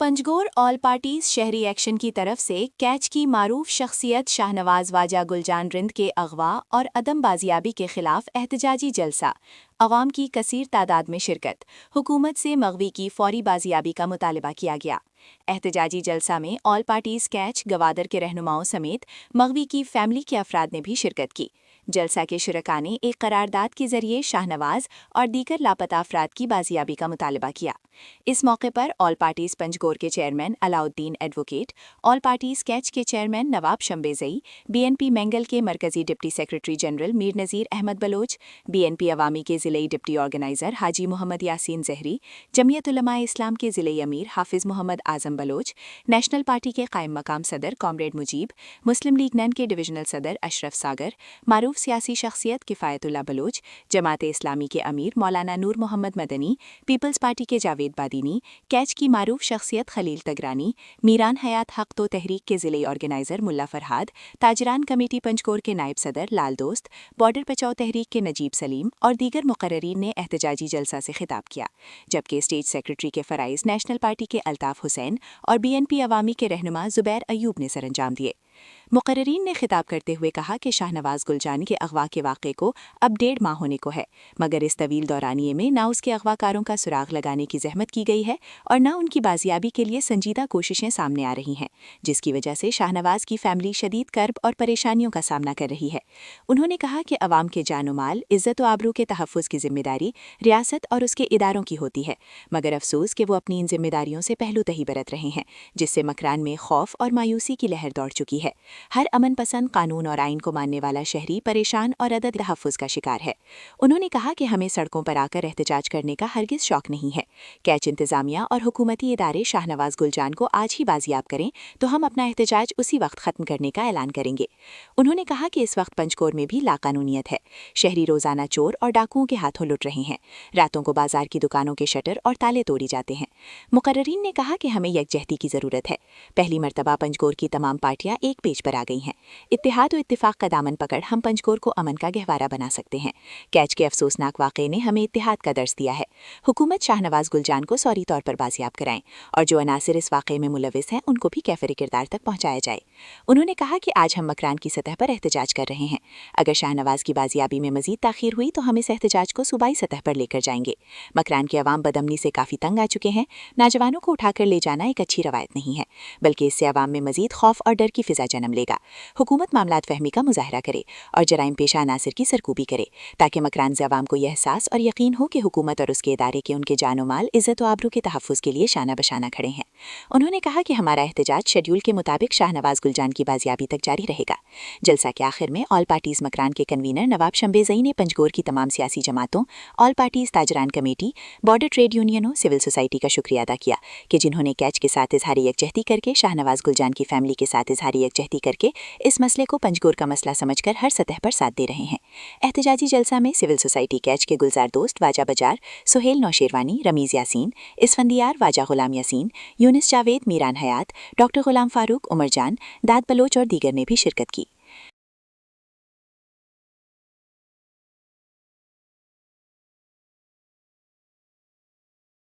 Panjgur all parties शहरी action की तरफ से कैच की मारूफ शख्सियत शाहनवाज वाजा गुलजान रिंद के अगवा और अदम बाजियाबी के खिलाफ एहतजाजी जलसा, अवाम की कसीर तादाद में शिरकत, हुकूमत से मगवी की फौरी बाजियाबी का मुतालबा किया गया। एहतजाजी जलसा में ऑल पार्टीज कैच गवादर के रहनुमाओं समेत मगवी की फैमिली के अफराद ने भी शिरकत की। जलसा के शुरका ने एक करारदाद के जरिए शाहनवाज और दीगर लापता अफराद की बाजियाबी का मुतालबा किया। इस मौके पर ऑल पार्टीज पंजगोर के chairman Alauddin advocate, all parties catch के चेयरमैन नवाब शम्बेजई, बीएनपी मैंगल के मरकजी डिप्टी सेक्रेटरी जनरल मीर नज़ीर अहमद बलोच, बीएनपी अवामी के ज़िले डिप्टी ऑर्गेनाइजर हाजी मोहम्मद यासीन जहरी, जमियत उलमा इस्लाम के ज़िले अमीर हाफिज Mohammad Azam Bloch, national party के कायम मकाम सदर कॉमरेड मुजीब, मुस्लिम लीग नन के डिविजनल सदर अशरफ सागर, मारूफ सियासी शख्सियत किफ़ायतुल्लाह बलोच, जमात इस्लामी के अमीर मौलाना नूर मोहम्मद मदनी, पीपल्स पार्टी के जावेद बादीनी, कैच की मारूफ शख्सियत खलील तगरानी, मीरान हयात हक तो तहरीक के ज़िले ऑर्गेनाइजर मुल्ला फरहाद, ताजरान कमेटी पंजकोर के नायब सदर लाल दोस्त, बॉर्डर बचाओ तहरीक के नजीब सलीम और दीगर मुकर्ररीन ने एहतजाजी जलसा से खिताब किया, जबकि स्टेट सेक्रेटरी के फ़राइज़ नेशनल पार्टी के अल्ताफ़ हुसैन और बीएनपी अवामी के रहनुमा ज़ुबैर अयूब ने सरअंजाम दिए। मुकर्ररीन ने खिताब करते हुए कहा कि शाहनवाज गुलजान के अगवा के वाक़े को अब 1.5 माह होने को है, मगर इस तवील दौरानिये में न उसके अगवाकारों का सुराग लगाने की जहमत की गई है और न उनकी बाजियाबी के लिए संजीदा कोशिशें सामने आ रही हैं, जिसकी वजह से शाहनवाज की फैमिली शदीद कर्ब और परेशानियों का सामना कर रही है। उन्होंने कहा कि अवाम के जान माल, इज़्ज़त व आबरू के तहफ़्फ़ुज़ की जिम्मेदारी रियासत और उसके इदारों की होती है, मगर अफसोस कि वो अपनी इन जिम्मेदारियों से पहलूतही बरत रहे हैं, जिससे मकरान में खौफ और मायूसी की लहर दौड़ चुकी है। हर अमन पसंद कानून और आइन को मानने वाला शहरी परेशान और अदद तहफ़्फ़ुज़ का शिकार है। उन्होंने कहा कि हमें सड़कों पर आकर एहतजाज करने का हरगिज़ शौक नहीं है। कैच इंतज़ामिया और हुकूमती इदारे शाहनवाज गुलजान को आज ही बाजियाब करें तो हम अपना एहतजाज उसी वक्त ख़त्म करने का ऐलान करेंगे। उन्होंने कहा कि इस वक्त पंजकोर में भी लाकानूनियत है। शहरी रोज़ाना चोर और डाकुओं के हाथों लुट रहे हैं। रातों को बाजार की दुकानों के शटर और ताले तोड़ी जाते हैं। मुकर्ररीन ने कहा कि हमें यकजहती की ज़रूरत है। पहली मरतबा पंजकोर की तमाम पार्टियां एक पेज पर आ गई हैं। इत्तेहाद और इत्तिफाक का दामन पकड़ हम पंजकोर को अमन का गहवारा बना सकते हैं। कैच के अफसोसनाक वाक़े ने हमें इत्तेहाद का दर्स दिया है। हुकूमत शाहनवाज गुलजान को सौरी तौर पर बाजियाब कराएं और जो अनासिर इस वाक़े में मुलविस हैं उनको भी कैफर किरदार तक पहुँचाया जाए। उन्होंने कहा कि आज हम मकरान की सतह पर एहतजाज कर रहे हैं। अगर शाहनवाज की बाजियाबी में मजीद ताख़ीर हुई तो हम इस एहतजाज को सूबाई सतह पर लेकर जाएंगे। मकरान के अवाम बदअमनी से काफ़ी तंग आ चुके हैं। नौजवानों को उठाकर ले जाना एक अच्छी रवायत नहीं है, बल्कि इससे अवाम में मजीद खौफ और डर की फिजा जन्म लेगा। हुकूमत मामलात फहमी का मुजाहरा करे और जराइम पेशा अनासिर की सरकूबी करे, ताकि मकरान से अवाम को यह एहसास और यकीन हो कि हुकूमत और उसके इदारे के उनके जानो माल, इज़्ज़त व आबरू के तहफ़्फ़ुज़ के लिए शाना बशाना खड़े हैं। उन्होंने कहा कि हमारा एहतजाज शेड्यूल के मुताबिक शाहनवाज गुलजान की बाजियाबी तक जारी रहेगा। जलसा के आखिर में ऑल पार्टीज़ मकरान के कन्वीनर नवाब शम्बेजई ने पंजगोर की तमाम सियासी जमातों, ऑल पार्टीज़ ताजरान कमेटी, बॉर्डर ट्रेड यूनियनों, सिविल सोसाइटी का शुक्रिया अदा किया कि जिन्होंने कैच के साथ इजहारी यकजहती करके, शाहनवाज गुलजान की फैमिली के साथ इजहारी यकजहती करके इस मसले को पंजगोर का मसला समझकर हर सतह पर साथ दे रहे हैं। एहतजाजी जलसा में सिविल सोसाइटी कैच के गुलजार दोस्त वाजा बजार, सुहेल नौशेरवानी, रमीज़ यासीन, इसफंदियार वाजा गुलाम यासीन, यूनिस जावेद, मीरान हयात, डॉक्टर गुलाम फारूक, उमर जान, दाद बलोच और दीगर ने भी शिरकत की।